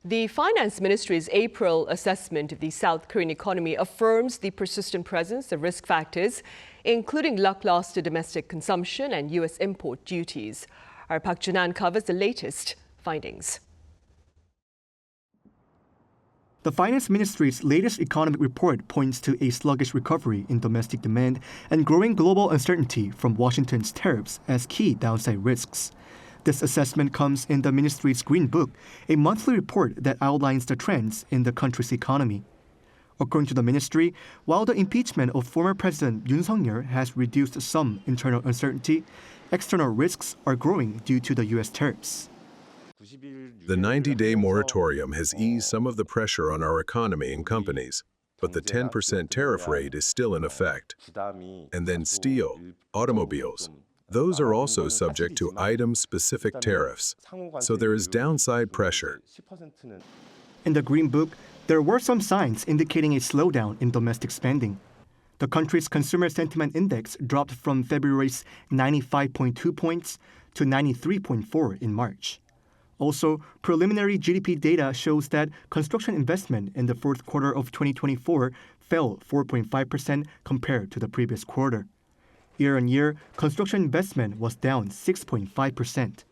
The Finance Ministry's April assessment of the South Korean economy affirms the persistent presence of risk factors, including lackluster domestic consumption and U.S. import duties. Our Jun-han covers the latest findings. The Finance Ministry's latest economic report points to a sluggish recovery in domestic demand and growing global uncertainty from Washington's tariffs as key downside risks. This assessment comes in the ministry's Green Book, a monthly report that outlines the trends in the country's economy. According to the ministry, while the impeachment of former President Yoon Suk Yeol has reduced some internal uncertainty, external risks are growing due to the U.S. tariffs. The 90-day moratorium has eased some of the pressure on our economy and companies, but the 10% tariff rate is still in effect. And then steel, automobiles. Those are also subject to item-specific tariffs, so there is downside pressure. In the Green Book, there were some signs indicating a slowdown in domestic spending. The country's Consumer Sentiment Index dropped from February's 95.2 points to 93.4 in March. Also, preliminary GDP data shows that construction investment in the fourth quarter of 2024 fell 4.5% compared to the previous quarter. Year-on-year, construction investment was down 6.5%.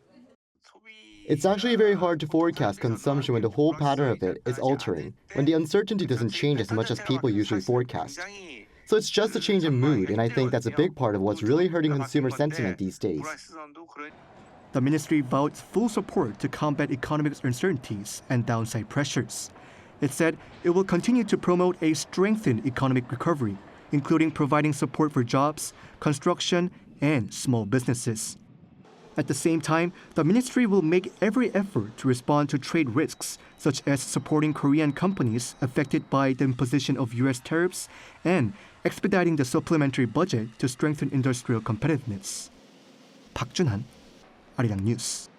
It's actually very hard to forecast consumption when the whole pattern of it is altering, when the uncertainty doesn't change as much as people usually forecast. So it's just a change in mood, and I think that's a big part of what's really hurting consumer sentiment these days. The ministry vowed full support to combat economic uncertainties and downside pressures. It said it will continue to promote a strengthened economic recovery, including providing support for jobs, construction, and small businesses. At the same time, the ministry will make every effort to respond to trade risks, such as supporting Korean companies affected by the imposition of U.S. tariffs and expediting the supplementary budget to strengthen industrial competitiveness. Jun-han, 아리랑뉴스.